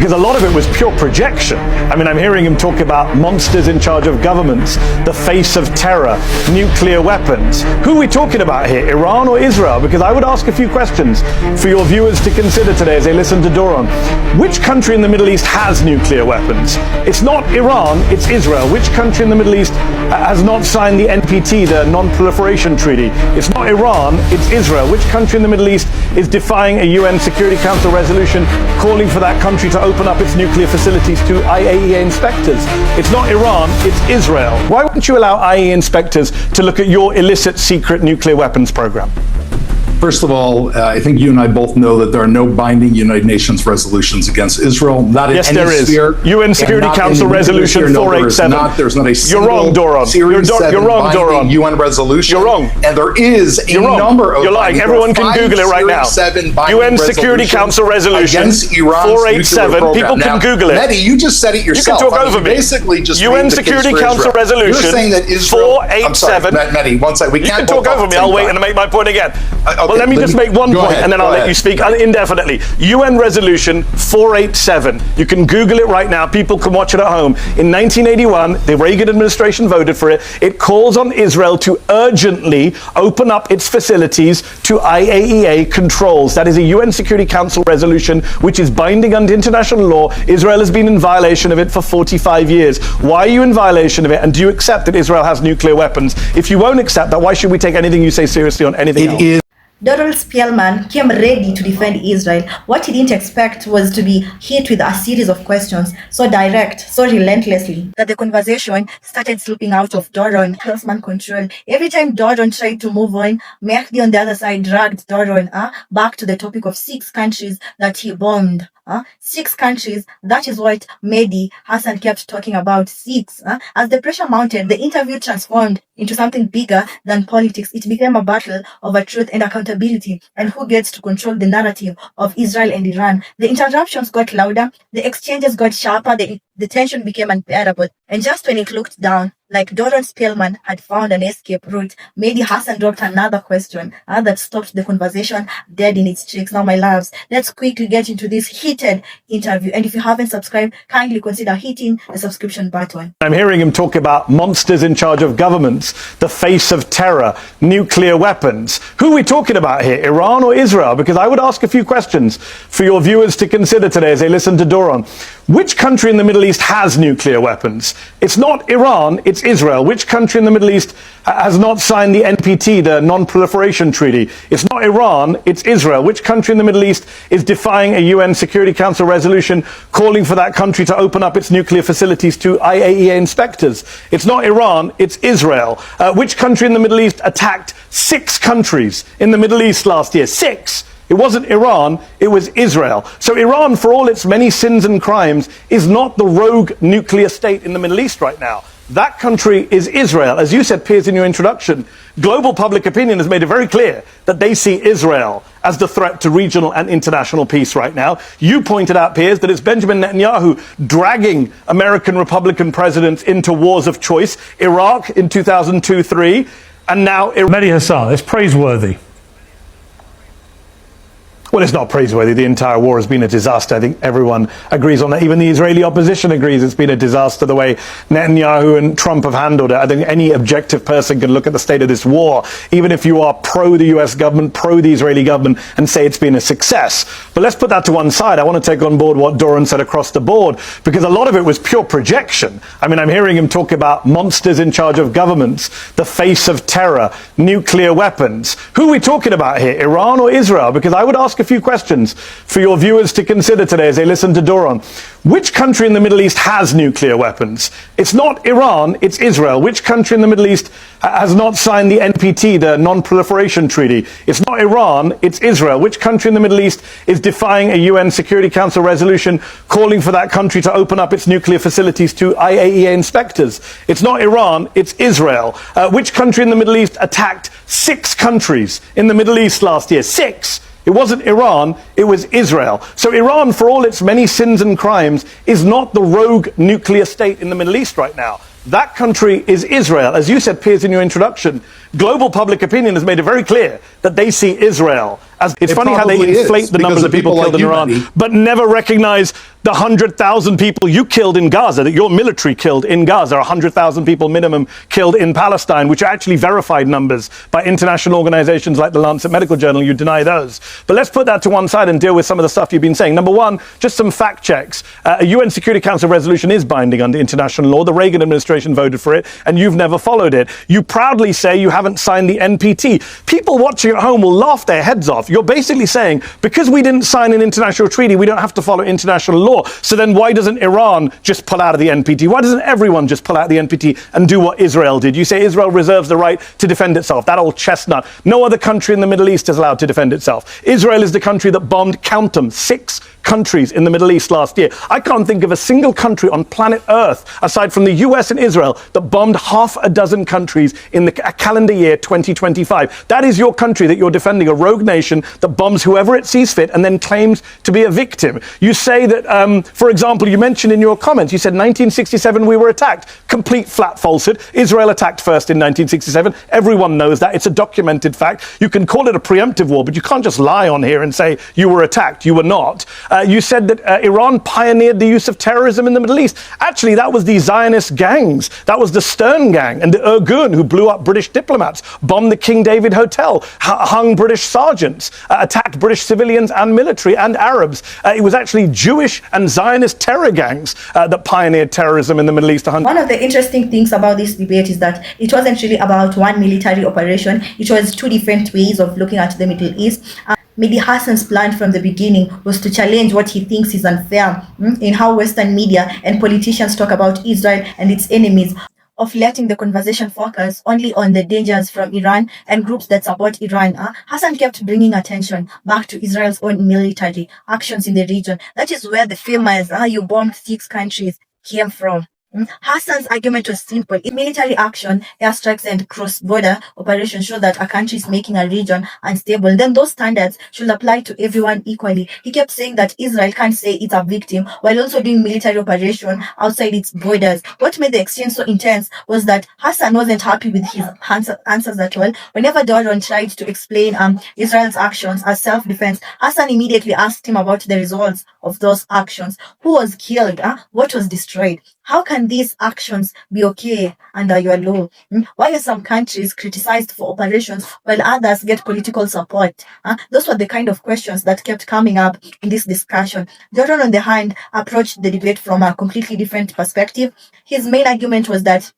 Because a lot of it was pure projection. I mean, I'm hearing him talk about monsters in charge of governments, the face of terror, nuclear weapons. Who are we talking about here, Iran or Israel? Because I would ask a few questions for your viewers to consider today as they listen to Doron. Which country in the Middle East has nuclear weapons? It's not Iran, it's Israel. Which country in the Middle East has not signed the NPT, the Non-Proliferation Treaty? It's not Iran, it's Israel. Which country in the Middle East is defying a UN Security Council resolution calling for that country to open up its nuclear facilities to IAEA inspectors? It's not Iran, it's Israel. Why wouldn't you allow IAEA inspectors to look at your illicit secret nuclear weapons program? First of all, I think you and I both know that there are no binding United Nations resolutions against Israel. Not in yes, any there is. sphere, UN Security Council Resolution 487. There's not a single You're wrong, Doron. You're wrong, Doron. UN resolution. You're wrong. And there is a number of. You're lying. Everyone can Google it right now. UN Security Council Resolution against Iran's 487. People can Google it. Mehdi, you just said it yourself. You can talk over me. Basically, just UN Security Council Resolution. You're saying that Israel. 487. Mehdi, one second. We can't talk over me. I'll wait and make my point again. Well, let me just make one point and then I'll let you speak indefinitely. UN Resolution 487. You can Google it right now. People can watch it at home. In 1981, the Reagan administration voted for it. It calls on Israel to urgently open up its facilities to IAEA controls. That is a UN Security Council resolution which is binding under international law. Israel has been in violation of it for 45 years. Why are you in violation of it? And do you accept that Israel has nuclear weapons? If you won't accept that, why should we take anything you say seriously on anything else? Doron Spellman came ready to defend Israel. What he didn't expect was to be hit with a series of questions, so direct, so relentlessly, that the conversation started slipping out of Doron Spellman control. Every time Doron tried to move on, Mehdi on the other side dragged Doron back to the topic of 6 countries that he bombed. 6 countries, that is what Mehdi Hassan kept talking about, 6. As the pressure mounted, the interview transformed into something bigger than politics. It became a battle over truth and accountability and who gets to control the narrative of Israel and Iran. The interruptions got louder, the exchanges got sharper, the tension became unbearable. And just when it looked down, like Doron Spellman had found an escape route, Mehdi Hassan dropped another question that stopped the conversation dead in its tracks. Now, my loves, let's quickly get into this heated interview. And if you haven't subscribed, kindly consider hitting the subscription button. I'm hearing him talk about monsters in charge of governments, the face of terror, nuclear weapons. Who are we talking about here, Iran or Israel? Because I would ask a few questions for your viewers to consider today as they listen to Doron. Which country in the Middle East has nuclear weapons? It's not Iran, it's Israel. Which country in the Middle East has not signed the NPT, the Non-Proliferation Treaty? It's not Iran, it's Israel. Which country in the Middle East is defying a UN Security Council resolution calling for that country to open up its nuclear facilities to IAEA inspectors? It's not Iran, it's Israel. Which country in the Middle East attacked 6 countries in the Middle East last year? 6! It wasn't Iran, it was Israel. So Iran, for all its many sins and crimes, is not the rogue nuclear state in the Middle East right now. That country is Israel. As you said, Piers, in your introduction, global public opinion has made it very clear that they see Israel as the threat to regional and international peace right now. You pointed out, Piers, that it's Benjamin Netanyahu dragging American Republican presidents into wars of choice. Iraq in 2002-3, and now Mehdi Hassan, it's praiseworthy. Well, it's not praiseworthy. The entire war has been a disaster. I think everyone agrees on that. Even the Israeli opposition agrees it's been a disaster the way Netanyahu and Trump have handled it. I think any objective person can look at the state of this war, even if you are pro the US government, pro the Israeli government, and say it's been a success. But let's put that to one side. I want to take on board what Doron said across the board, because a lot of it was pure projection. I mean, I'm hearing him talk about monsters in charge of governments, the face of terror, nuclear weapons. Who are we talking about here, Iran or Israel? Because I would ask a few questions for your viewers to consider today as they listen to Doron. Which country in the Middle East has nuclear weapons? It's not Iran, it's Israel. Which country in the Middle East has not signed the NPT, the Non-Proliferation Treaty? It's not Iran, it's Israel. Which country in the Middle East is defying a UN Security Council resolution calling for that country to open up its nuclear facilities to IAEA inspectors? It's not Iran, it's Israel. Which country in the Middle East attacked 6 countries in the Middle East last year? 6! It wasn't Iran, it was Israel. So Iran, for all its many sins and crimes, is not the rogue nuclear state in the Middle East right now. That country is Israel. As you said, Piers, in your introduction, global public opinion has made it very clear that they see Israel As it's It funny how they probably inflate is, the numbers because of people like killed in you, Iran, Mehdi. but never recognize the 100,000 people you killed in Gaza, that your military killed in Gaza, 100,000 people minimum killed in Palestine, which are actually verified numbers by international organizations like the Lancet Medical Journal. You deny those. But let's put that to one side and deal with some of the stuff you've been saying. Number one, just some fact checks. A UN Security Council resolution is binding under international law. The Reagan administration voted for it, and you've never followed it. You proudly say you haven't signed the NPT. People watching at home will laugh their heads off. You're basically saying, because we didn't sign an international treaty, we don't have to follow international law. So then why doesn't Iran just pull out of the NPT? Why doesn't everyone just pull out of the NPT and do what Israel did? You say Israel reserves the right to defend itself. That old chestnut. No other country in the Middle East is allowed to defend itself. Israel is the country that bombed, count them, 6 countries in the Middle East last year. I can't think of a single country on planet Earth, aside from the US and Israel, that bombed half a dozen countries in the calendar year 2025. That is your country that you're defending, a rogue nation that bombs whoever it sees fit and then claims to be a victim. You say that, for example, you mentioned in your comments, you said 1967 we were attacked. Complete flat falsehood. Israel attacked first in 1967. Everyone knows that. It's a documented fact. You can call it a preemptive war, but you can't just lie on here and say you were attacked. You were not. You said that Iran pioneered the use of terrorism in the Middle East. Actually, that was the Zionist gangs. That was the Stern Gang and the Irgun who blew up British diplomats, bombed the King David Hotel, hung British sergeants, attacked British civilians and military and Arabs. It was actually Jewish and Zionist terror gangs that pioneered terrorism in the Middle East. One of the interesting things about this debate is that it wasn't really about one military operation. It was 2 different ways of looking at the Middle East. Mehdi Hassan's plan from the beginning was to challenge what he thinks is unfair in how Western media and politicians talk about Israel and its enemies, of letting the conversation focus only on the dangers from Iran and groups that support Iran. Hassan kept bringing attention back to Israel's own military actions in the region. That is where the famous "you bombed 6 countries" came from. Hassan's argument was simple. In military action, airstrikes and cross-border operations show that a country is making a region unstable, then those standards should apply to everyone equally. He kept saying that Israel can't say it's a victim while also doing military operation outside its borders. What made the exchange so intense was that Hassan wasn't happy with his answers at all. Whenever Doron tried to explain Israel's actions as self-defense, Hassan immediately asked him about the results of those actions. Who was killed? What was destroyed? How can these actions be okay under your law? Why are some countries criticized for operations while others get political support? Those were the kind of questions that kept coming up in this discussion. Doron, on the hand, approached the debate from a completely different perspective. His main argument was that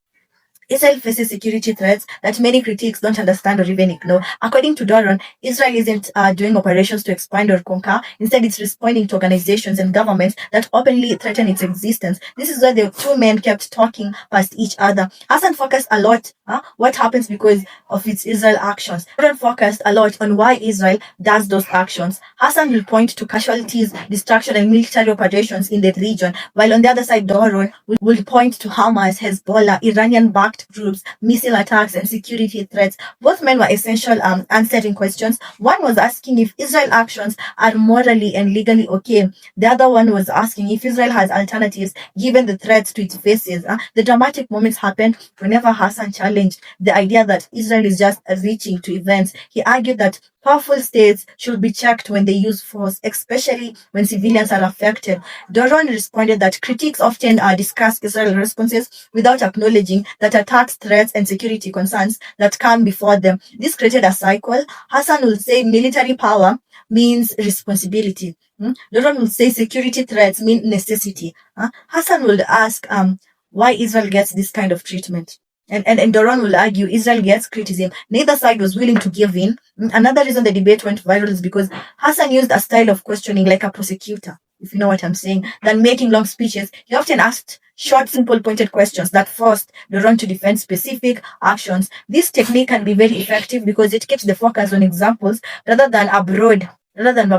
Israel faces security threats that many critics don't understand or even ignore. According to Doron, Israel isn't doing operations to expand or conquer. Instead, it's responding to organizations and governments that openly threaten its existence. This is where the two men kept talking past each other. Hassan focused a lot what happens because of its Israel actions. Doron focused a lot on why Israel does those actions. Hassan will point to casualties, destruction, and military operations in the region, while on the other side, Doron will point to Hamas, Hezbollah, Iranian-backed groups, missile attacks, and security threats. Both men were essential answering questions. One was asking if Israel actions are morally and legally okay. The other one was asking if Israel has alternatives given the threats to its faces. The dramatic moments happened whenever Hassan challenged the idea that Israel is just reaching to events. He argued that powerful states should be checked when they use force, especially when civilians are affected. Doron responded that critics often discuss Israel responses without acknowledging that attacks, threats, and security concerns that come before them. This created a cycle. Hassan will say military power means responsibility. Doron will say security threats mean necessity. Hassan will ask why Israel gets this kind of treatment. And Doron will argue Israel gets criticism. Neither side was willing to give in. Another reason the debate went viral is because Hassan used a style of questioning like a prosecutor, if you know what I'm saying, than making long speeches. He often asked short, simple, pointed questions that forced Doron to defend specific actions. This technique can be very effective because it keeps the focus on examples rather than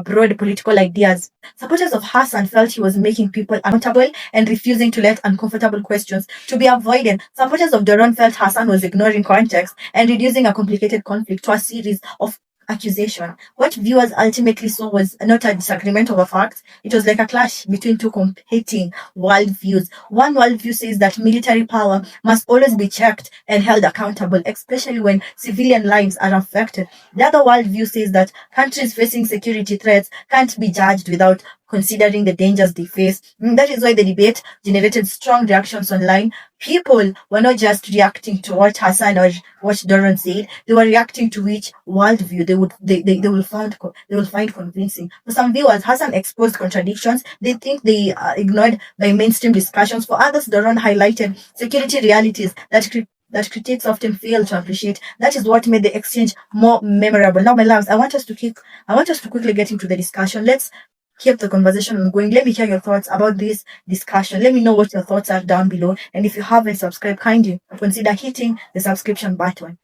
broad political ideas. Supporters of Hassan felt he was making people uncomfortable and refusing to let uncomfortable questions to be avoided. Supporters of Doron felt Hassan was ignoring context and reducing a complicated conflict to a series of accusation. What viewers ultimately saw was not a disagreement over facts. It was like a clash between two competing worldviews. One worldview says that military power must always be checked and held accountable, especially when civilian lives are affected. The other worldview says that countries facing security threats can't be judged without considering the dangers they face. That is why the debate generated strong reactions online. People were not just reacting to what Hassan or what Doron said; they were reacting to which worldview they will find convincing. For some viewers, Hassan exposed contradictions they think they are ignored by mainstream discussions. For others, Doron highlighted security realities that critics often fail to appreciate. That is what made the exchange more memorable. Now, my loves, I want us to quickly get into the discussion. Let's keep the conversation going. Let me hear your thoughts about this discussion. Let me know what your thoughts are down below. And if you haven't subscribed, kindly consider hitting the subscription button.